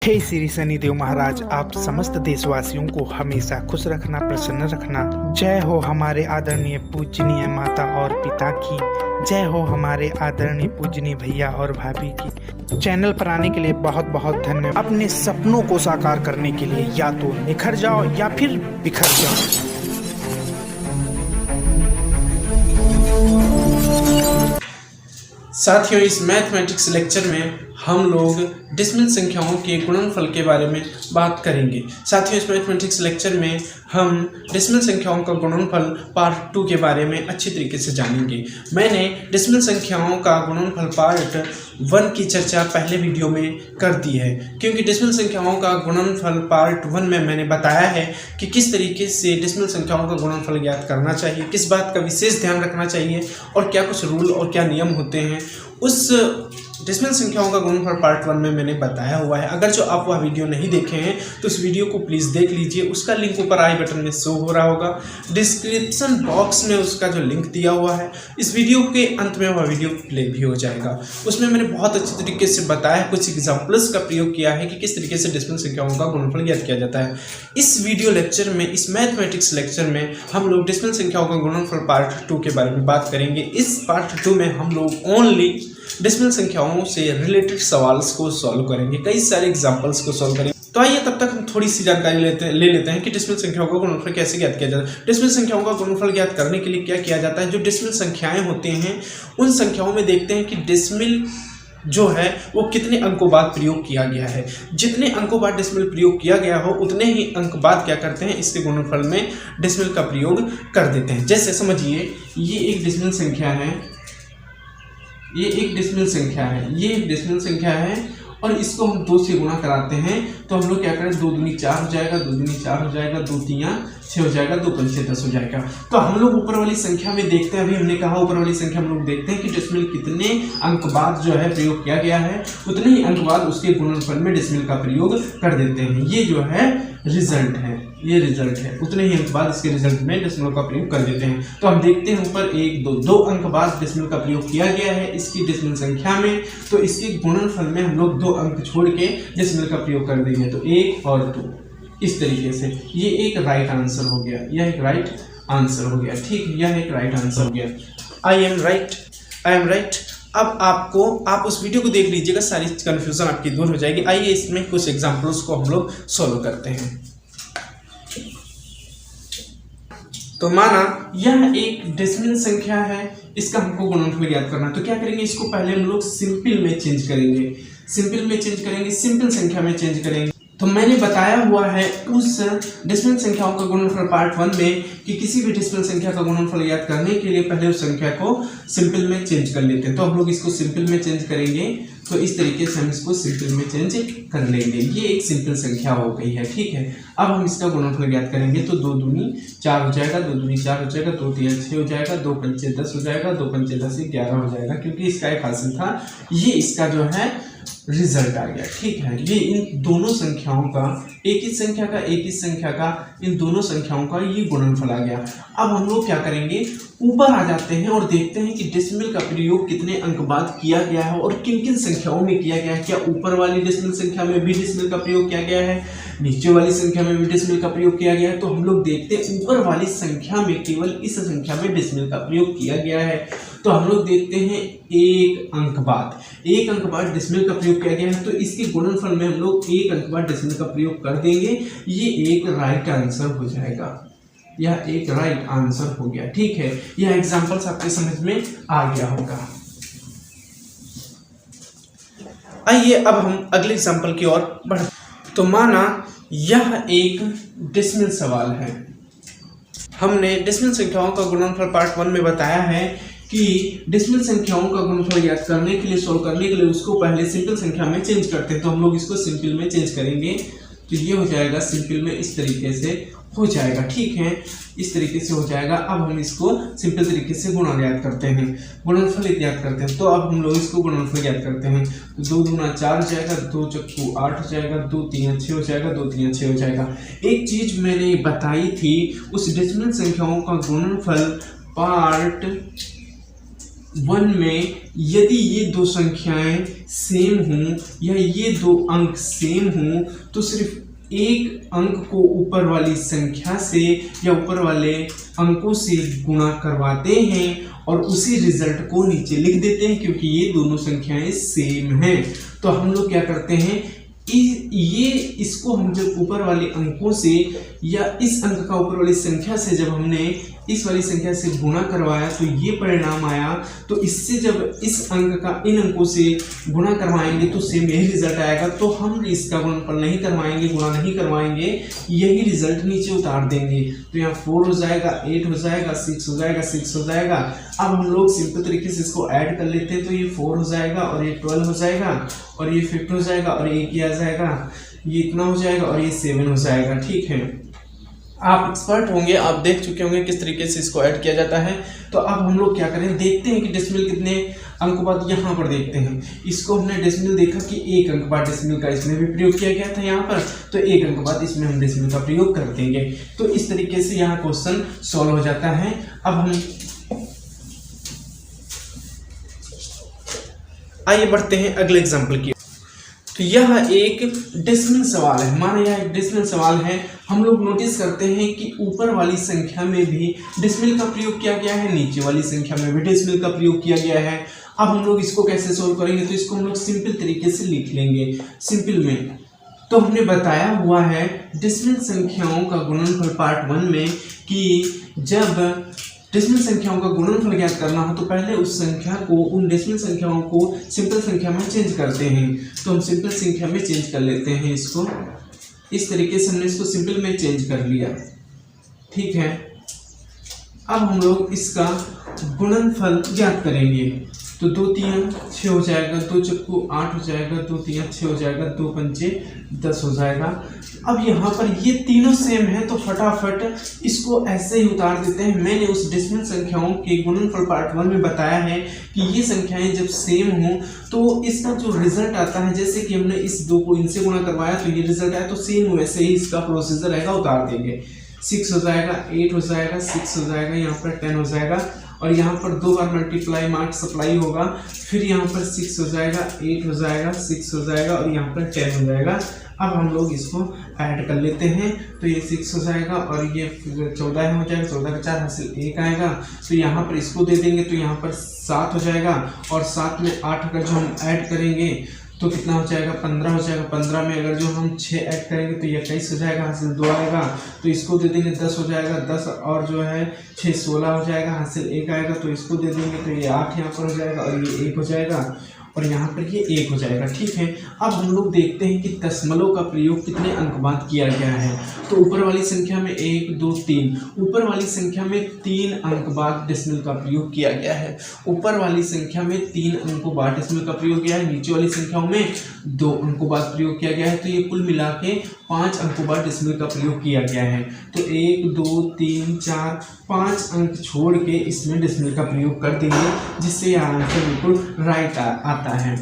हे श्री शनिदेव महाराज, आप समस्त देशवासियों को हमेशा खुश रखना, प्रसन्न रखना। जय हो हमारे आदरणीय पूजनीय माता और पिता की, जय हो हमारे आदरणीय पूजनीय भैया और भाभी की। चैनल पर आने के लिए बहुत बहुत धन्यवाद। अपने सपनों को साकार करने के लिए या तो निखर जाओ या फिर बिखर जाओ। साथियों, इस मैथमेटिक्स लेक्चर में हम लोग डेसिमल संख्याओं के गुणनफल के बारे में बात करेंगे। साथियों, इस मैथमेटिक्स लेक्चर में हम डेसिमल संख्याओं का गुणनफल पार्ट 2 के बारे में अच्छी तरीके से जानेंगे। मैंने डेसिमल संख्याओं का गुणनफल पार्ट 1 की चर्चा पहले वीडियो में कर दी है, क्योंकि डेसिमल संख्याओं का गुणनफल पार्ट 1 में मैंने बताया है कि किस तरीके से डेसिमल संख्याओं का गुणनफल ज्ञात करना चाहिए, किस बात का विशेष ध्यान रखना चाहिए और क्या कुछ रूल और क्या नियम होते हैं। उस डेसिमल संख्याओं का गुणनफल पार्ट 1 में मैंने बताया हुआ है। अगर जो आप वह वीडियो नहीं देखे हैं तो उस वीडियो को प्लीज़ देख लीजिए। उसका लिंक ऊपर आई बटन में शो हो रहा होगा, डिस्क्रिप्शन बॉक्स में उसका जो लिंक दिया हुआ है, इस वीडियो के अंत में वह वीडियो प्ले भी हो जाएगा। उसमें मैंने बहुत अच्छे तरीके से बताया, कुछ एग्जाम्पल्स का प्रयोग किया है कि किस तरीके से डेसिमल संख्याओं का गुणनफल ज्ञात किया जाता है। इस वीडियो लेक्चर में, इस मैथमेटिक्स लेक्चर में हम लोग डेसिमल संख्याओं का गुणनफल पार्ट 2 के बारे में बात करेंगे। इस पार्ट 2 में हम लोग ओनली डेसिमल संख्याओं से रिलेटेड सवाल को सॉल्व करेंगे, कई सारे एग्जांपल्स को सॉल्व करेंगे। तो आइए तब तक हम थोड़ी सी जानकारी ले लेते हैं कि डेसिमल संख्याओं का गुणनफल कैसे ज्ञात किया जाता है। डेसिमल संख्याओं का गुणनफल ज्ञात करने के लिए क्या किया जाता है, जो डेसिमल संख्याएं होती हैं उन संख्याओं में देखते हैं कि डेसिमल जो है वो कितने अंकों बाद प्रयोग किया गया है। जितने अंकों बाद डेसिमल प्रयोग किया गया हो उतने ही अंक बाद क्या करते हैं, इसके गुणनफल में डेसिमल का प्रयोग कर देते हैं। जैसे समझिए, ये एक डेसिमल संख्या है, ये एक डेसिमल संख्या है, ये एक डेसिमल संख्या है और इसको हम 2 से गुणा कराते हैं तो हम लोग क्या करें, 2 दूनी 4 हो जाएगा, 2 दूनी 4 हो जाएगा, 2 तियां 6 हो जाएगा, 2 पंचे 10 हो जाएगा। तो हम लोग ऊपर वाली संख्या में देखते हैं, अभी हमने कहा ऊपर वाली संख्या हम लोग देखते हैं कि डेसिमल कितने अंक बाद जो है प्रयोग किया गया है, उतने ही अंक बाद उसके गुणनफल में डेसिमल का प्रयोग कर देते हैं। ये जो है रिजल्ट है, ये रिजल्ट है, उतने ही अंक बाद इसके रिजल्ट में डेसिमल का प्रयोग कर देते हैं। तो हम देखते हैं ऊपर 1 2 अंक बाद डेसिमल का प्रयोग किया गया है इसकी डेसिमल संख्या में, तो इसके गुणनफल में हम लोग 2 अंक छोड़ के डेसिमल का प्रयोग कर देंगे, तो 1 और 2 इस तरीके से। ये एक राइट आंसर हो गया, यह एक राइट आंसर हो गया, ठीक है, यह एक राइट आंसर हो गया। I am right, I am right. अब आप उस वीडियो को देख लीजिएगा, सारी कंफ्यूजन आपकी दूर हो जाएगी। आइए इसमें कुछ एग्जांपल्स को हम लोग सॉल्व करते हैं। तो माना यह एक डेसिमल संख्या है, इसका हमको गुणनफल ज्ञात करना है, तो क्या करेंगे, इसको पहले हम लोग सिंपल में चेंज करेंगे, सिंपल में चेंज करेंगे, सिंपल संख्या में चेंज करेंगे। तो मैंने बताया हुआ है उस डेसिमल संख्याओं का गुणनफल पार्ट 1 में कि किसी भी डेसिमल संख्या का गुणनफल ज्ञात करने के लिए पहले उस संख्या को सिंपल में चेंज कर लेते हैं। तो हम लोग इसको सिंपल में चेंज करेंगे, तो इस तरीके से हम इसको सिंपल में चेंज कर लेंगे। ये एक सिंपल संख्या हो गई है, ठीक है। अब हम इसका गुणनफल ज्ञात करेंगे, तो 2 दूनी 4 हो जाएगा, 2 दूनी 4 हो जाएगा, 2 तियां 6 हो जाएगा, 2 पंचे 10 हो जाएगा, 2 पंचे 10 11 हो जाएगा, क्योंकि इसका एक हासिल था। ये इसका जो है रिजल्ट आ गया, ठीक है। ये इन दोनों संख्याओं का, एक ही संख्या का, एक ही संख्या का, इन दोनों संख्याओं का ये गुणनफल आ गया। अब हम लोग क्या करेंगे, ऊपर आ जाते हैं और देखते हैं कि डेसिमल का प्रयोग कितने अंक बाद किया गया है और किन किन संख्याओं में किया गया है। क्या ऊपर वाली डेसिमल संख्या में भी डेसिमल का प्रयोग किया गया है, नीचे वाली संख्या में भी डेसिमल का प्रयोग किया गया है। तो हम लोग देखते हैं ऊपर वाली संख्या में केवल इस संख्या में डेसिमल का प्रयोग किया गया है, तो हम लोग देखते हैं 1 अंक बाद डेसिमल का प्रयोग किया गया है, तो इसके गुणनफल में हम लोग 1 अंक बाद डेसिमल का प्रयोग कर देंगे। ये एक राइट आंसर हो जाएगा, यह एक राइट आंसर हो गया, ठीक है। यह एग्जांपल्स आपके समझ में आ गया होगा। आइए अब हम अगले एग्जांपल की ओर बढ़ते। तो माना यह एक डेसिमल सवाल है। हमने डेसिमल संख्याओं का गुणनफल पार्ट 1 में बताया है कि डेसिमल संख्याओं का गुणनफल ज्ञात करने के लिए, सॉल्व करने के लिए उसको पहले सिंपल संख्या में चेंज करते हैं। तो हम लोग इसको सिंपल में चेंज करेंगे, तो ये हो जाएगा सिंपल में, इस तरीके से हो जाएगा, ठीक है, इस तरीके से हो जाएगा। अब हम इसको सिंपल तरीके से गुणा ज्ञात करते हैं, गुणनफल ज्ञात करते हैं। तो अब हम लोग इसको गुणनफल ज्ञात करते हैं, तो 2 दूना 4 हो जाएगा, 2 चक्कू 8 हो जाएगा, 2 तियां 6 हो जाएगा, 2 तियां 6 हो जाएगा। एक चीज मैंने बताई थी, उस डेसिमल संख्याओं का गुणनफल पार्ट 1 में यदि ये दो संख्याएं सेम हों या ये दो अंक सेम हों तो सिर्फ एक अंक को ऊपर वाली संख्या से या ऊपर वाले अंकों से गुणा करवाते हैं और उसी रिजल्ट को नीचे लिख देते हैं, क्योंकि ये दोनों संख्याएं सेम हैं। तो हम लोग क्या करते हैं, इसको हम जब ऊपर वाले अंकों से या इस अंक का ऊपर वाली संख्या से जब हमने इस वाली संख्या से गुणा करवाया तो ये परिणाम आया, तो इससे जब इस अंक का इन अंकों से गुणा करवाएंगे तो सेम यही रिजल्ट आएगा। तो हम इसका गुणनफल नहीं करवाएंगे, गुणा नहीं करवाएंगे, यही रिजल्ट नीचे उतार देंगे। तो यहाँ 4 हो जाएगा, 8 हो जाएगा, 6 हो जाएगा, 6 हो जाएगा। अब हम लोग सिंपल तरीके से इसको ऐड कर लेते हैं, तो ये 4 हो जाएगा और ये 12 हो जाएगा और ये 50 हो जाएगा और ये क्या आ जाएगा, ये इतना हो जाएगा और ये 7 हो जाएगा। ठीक है, आप एक्सपर्ट होंगे, आप देख चुके होंगे किस तरीके से इसको ऐड किया जाता है। तो अब हम लोग क्या करें, देखते हैं कि डेसिमल कितने अंक बाद यहाँ पर देखते हैं। इसको हमने डेसिमल देखा कि 1 अंक बाद डेसिमल का इसमें भी प्रयोग किया गया था यहाँ पर, तो 1 अंक बाद इसमें हम डेसिमल का प्रयोग कर देंगे। तो इस तरीके से यहाँ क्वेश्चन सॉल्व हो जाता है। अब हम आइए बढ़ते हैं अगले एग्जाम्पल की। तो यह एक डेसिमल सवाल है, हमारा यह एक डेसिमल सवाल है। हम लोग नोटिस करते हैं कि ऊपर वाली संख्या में भी डेसिमल का प्रयोग किया गया है, नीचे वाली संख्या में भी डेसिमल का प्रयोग किया गया है। अब हम लोग इसको कैसे सोल्व करेंगे, तो इसको हम लोग सिंपल तरीके से लिख लेंगे। सिंपल में तो हमने बताया हुआ है डेसिमल संख्याओं का गुणनफल पार्ट 1 में कि जब डेसिमल संख्याओं का गुणनफल ज्ञात करना हो तो पहले उस संख्या को, उन डेसिमल संख्याओं को सिंपल संख्या में चेंज करते हैं। तो हम सिंपल संख्या में चेंज कर लेते हैं इसको। इस तरीके से हमने इसको सिंपल में चेंज कर लिया। ठीक है, अब हम लोग इसका गुणनफल ज्ञात करेंगे। तो 2 3 6 हो जाएगा, 2 चक्कू 8 हो जाएगा, 2 3 6 हो जाएगा, 2 पंचे 10 हो जाएगा। अब यहाँ पर ये तीनों सेम है तो फटाफट इसको ऐसे ही उतार देते हैं। मैंने उस डेसिमल संख्याओं के गुणनफल पार्ट 1 में बताया है कि ये संख्याएं जब सेम हों तो इसका जो रिजल्ट आता है, जैसे कि हमने इस 2 को इनसे गुणा करवाया तो ये रिजल्ट आया, तो सेम वैसे ही इसका प्रोसीजर रहेगा, उतार देंगे। 6 हो जाएगा, 8 हो जाएगा, 6 हो जाएगा, यहाँ पर 10 हो जाएगा और यहाँ पर 2 बार मल्टीप्लाई मार्क सप्लाई होगा, फिर यहाँ पर 6 हो जाएगा, 8 हो जाएगा, 6 हो जाएगा और यहाँ पर 10 हो जाएगा। अब हम लोग इसको ऐड कर लेते हैं, तो ये 6 हो जाएगा और ये 14 हो जाएगा, 14 का 4 हासिल 1 आएगा। तो यहाँ पर इसको दे देंगे तो यहाँ पर 7 हो जाएगा और 7 में 8 अगर जो हम ऐड करेंगे तो कितना हो जाएगा, 15 हो जाएगा। 15 में अगर जो हम 6 ऐड करेंगे तो 21 हो जाएगा, हासिल 2 आएगा। तो इसको दे देंगे 10 हो जाएगा, 10 और जो है 6 16 हो जाएगा, हासिल 1 आएगा। तो इसको दे देंगे तो ये 8 यहाँ पर हो जाएगा और ये 1 हो जाएगा और यहाँ पर ये 1 हो जाएगा। ठीक है, अब हम लोग देखते हैं कि दशमलव का प्रयोग कितने अंक बाद किया गया है। तो ऊपर वाली संख्या में 1 2 3, ऊपर वाली संख्या में 3 अंक बाद डेसिमल का प्रयोग किया गया है। ऊपर वाली संख्या में 3 अंकों बाद डेसिमल का प्रयोग किया है, नीचे वाली संख्याओं में 2 अंकों बाद प्रयोग किया गया है। तो ये कुल मिला के 5 अंकों बाद डेसिमल का प्रयोग किया गया है। तो 1 2 3 4 5 अंक छोड़ के इसमें डेसिमल का प्रयोग कर देंगे, जिससे यह आंसर बिल्कुल राइट आता है।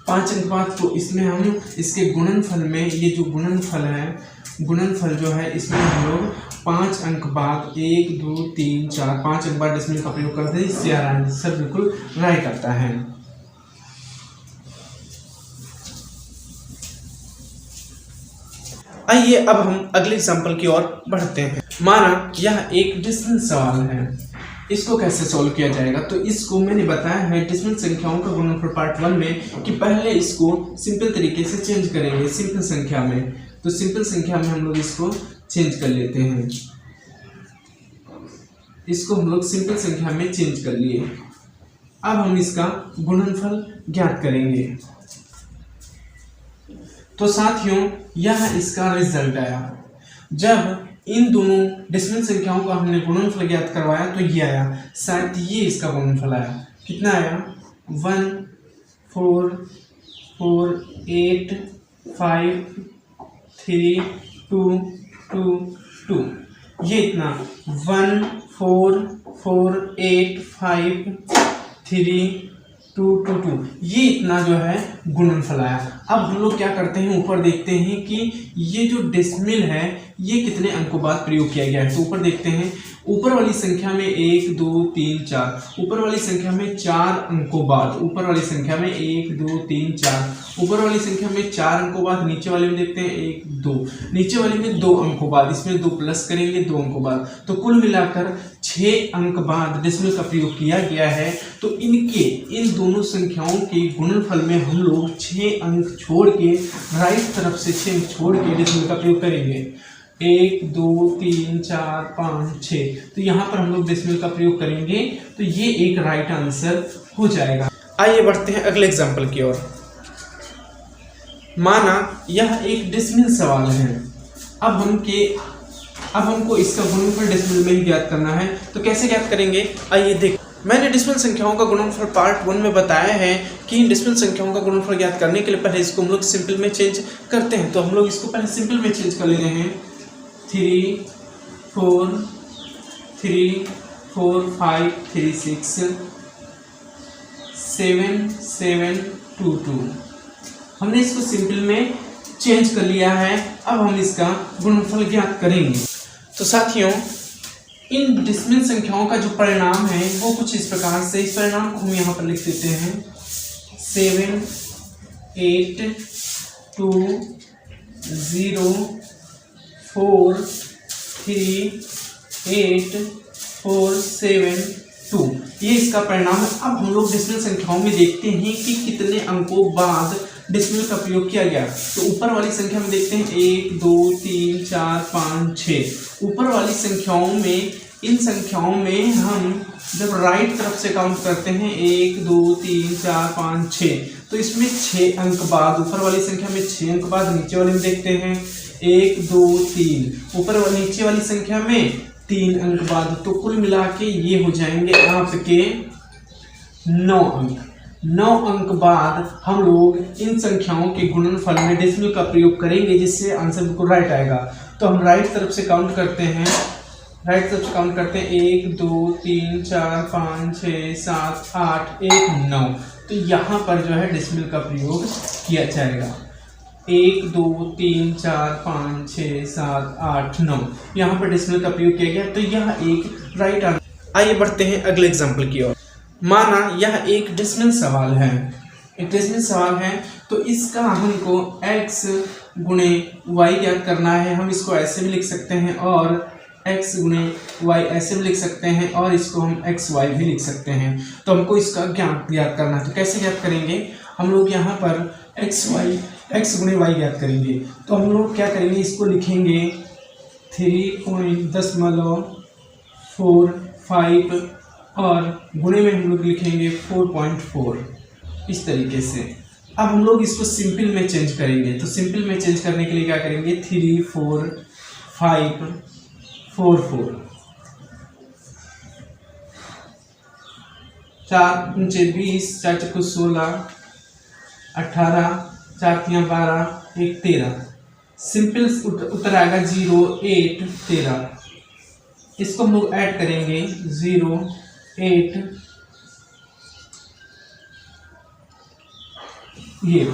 5 अंक बाद तो इसमें हम इसके गुणनफल में, ये जो गुणनफल है, गुणनफल जो है इसमें हम लोग 5 अंक बाद 1 2 3 4 5 अंक बाद डेसिमल का प्रयोग करते हैं, इससे आंसर बिल्कुल राइट आता है। आइए अब हम अगले एग्जाम्पल की ओर बढ़ते हैं। माना यह एक डेसिमल सवाल है, इसको कैसे सॉल्व किया जाएगा। तो इसको मैंने बताया है डेसिमल संख्याओं का गुणनफल पार्ट 1 में कि पहले इसको सिंपल तरीके से चेंज करेंगे सिंपल संख्या में। तो सिंपल संख्या में हम लोग इसको चेंज कर लेते हैं, इसको हम लोग सिंपल संख्या में चेंज कर लिए। अब हम इसका गुणनफल ज्ञात करेंगे। तो साथियों यह इसका रिजल्ट आया। जब इन दोनों डेसिमल संख्याओं का हमने गुणनफल ज्ञात करवाया तो ये आया, शायद ये इसका गुणनफल आया। कितना आया, 1 4 4 8 5 3 2 2 2, ये इतना 1 4 4 8 5 3 2 2 2 2, ये इतना जो है गुणनफल आया। अब हम लोग क्या करते हैं, ऊपर देखते हैं कि ये जो डेसिमल है ये कितने अंकों बाद प्रयोग किया गया है। तो ऊपर देखते हैं, ऊपर वाली संख्या में 1 2 3 4, ऊपर वाली संख्या में 4 अंकों बाद, ऊपर वाली संख्या में 1 2 3 4, ऊपर वाली संख्या में 4 अंकों बाद, नीचे वाले में देखते हैं 1 2, नीचे वाले में 2 अंकों बाद, इसमें 2 प्लस करेंगे 2 अंकों बाद, तो कुल मिलाकर 6 अंक बाद डेसिमल का प्रयोग किया गया है। तो इन दोनों संख्याओं के गुणनफल में हम लोग 6 अंक छोड़ के, राइट तरफ से 6 अंक छोड़ के डेसिमल का प्रयोग करेंगे। 1 2 3 4 5 6, तो यहाँ पर हम लोग डेसिमल का प्रयोग करेंगे, तो ये एक राइट आंसर हो जाएगा। आइए बढ़ते हैं अगले एग्जाम्पल की ओर। माना यह एक डेसिमल सवाल है। अब हमको इसका गुणनफल डेसिमल में ही ज्ञात करना है। तो कैसे ज्ञात करेंगे, आइए देख। मैंने डेसिमल संख्याओं का गुणनफल पार्ट 1 में बताया है कि इन डेसिमल संख्याओं का गुणनफल ज्ञात करने के लिए पहले इसको हम लोग सिंपल में चेंज करते हैं। तो हम लोग इसको पहले सिंपल में चेंज कर ले रहे हैं। 3 4 3 4 5 3 6 7 7 2 2, हमने इसको सिंपल में चेंज कर लिया है। अब हम इसका गुणनफल ज्ञात करेंगे। तो साथियों, इन डेसिमल संख्याओं का जो परिणाम है वो कुछ इस प्रकार से, इस परिणाम को हम यहाँ पर लिख देते हैं 7 8 2 0 4 3 8 4 7 2, ये इसका परिणाम है। अब हम लोग डेसिमल संख्याओं में देखते हैं कि कितने अंकों बाद डेसिमल का प्रयोग किया गया। तो ऊपर वाली संख्या में देखते हैं 1 2 3 4 5 6, ऊपर वाली संख्याओं में, इन संख्याओं में हम जब राइट तरफ से काउंट करते हैं 1 2 3 4 5 6, तो इसमें 6 अंक बाद, ऊपर वाली संख्या में 6 अंक बाद, नीचे वाले में देखते हैं 1 2 3, ऊपर वाली नीचे वाली संख्या में 3 अंक बाद, तो कुल मिला के ये हो जाएंगे आपके 9 अंक। 9 अंक बाद हम लोग इन संख्याओं के गुणनफल में डेसिमल का प्रयोग करेंगे, जिससे आंसर बिल्कुल राइट आएगा। तो हम राइट तरफ से काउंट करते हैं, 1 2 3 4 5 6 7 8 1 9, तो यहाँ पर जो है डेसिमल का प्रयोग किया जाएगा। 1 2 3 4 5 6 7 8 9, यहाँ पर डेसिमल का प्रयोग किया गया, तो यह एक राइट आंसर। आइए बढ़ते हैं अगले एग्जाम्पल की ओर। माना यह एक डेसिमल सवाल है, एक डेसिमल सवाल है, तो इसका हमको x गुणे y ज्ञात करना है। हम इसको ऐसे भी लिख सकते हैं और x गुणे y ऐसे भी लिख सकते हैं, और इसको हम xy भी लिख सकते हैं। तो हमको इसका ज्ञात करना है। तो कैसे ज्ञात करेंगे, हम लोग यहाँ पर x गुणे y ज्ञात करेंगे। तो हम लोग क्या करेंगे, इसको लिखेंगे 3.45 और गुणे में हम लोग लिखेंगे 4.4, इस तरीके से। अब हम लोग इसको सिंपल में चेंज करेंगे। तो सिंपल में चेंज करने के लिए क्या करेंगे, 3 4 5 4 4, 4 × 20, 4 × 16 18, 4 × 12 1 13, सिंपल उत्तर आएगा 0 8 13। इसको हम लोग ऐड करेंगे 0 8, ये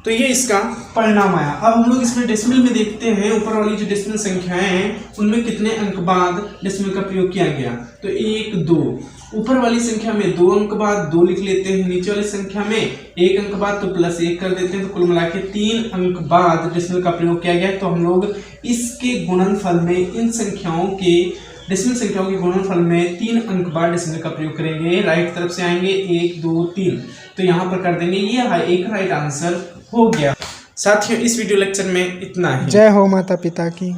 तो ये इसका परिणाम आया। अब हम लोग इसमें डेसिमल में देखते हैं, ऊपर वाली जो डेसिमल संख्याएं हैं उनमें कितने अंक बाद डेसिमल का प्रयोग किया गया। तो 1 2, ऊपर वाली संख्या में 2 अंक बाद 2 लिख लेते हैं, नीचे वाली संख्या में 1 अंक बाद तो +1 कर देते हैं, तो कुल मिला के 3 अंक बाद डेसिमल का प्रयोग किया गया। तो हम लोग इसके गुणनफल में, इन संख्याओं के डेसिमल संख्याओं के गुणनफल में 3 अंक बाद डेसिमल का प्रयोग करेंगे। राइट तरफ से आएंगे 1 2 3, तो यहाँ पर कर देंगे, ये एक राइट आंसर हो गया। साथियों, इस वीडियो लेक्चर में इतना ही। जय हो माता पिता की।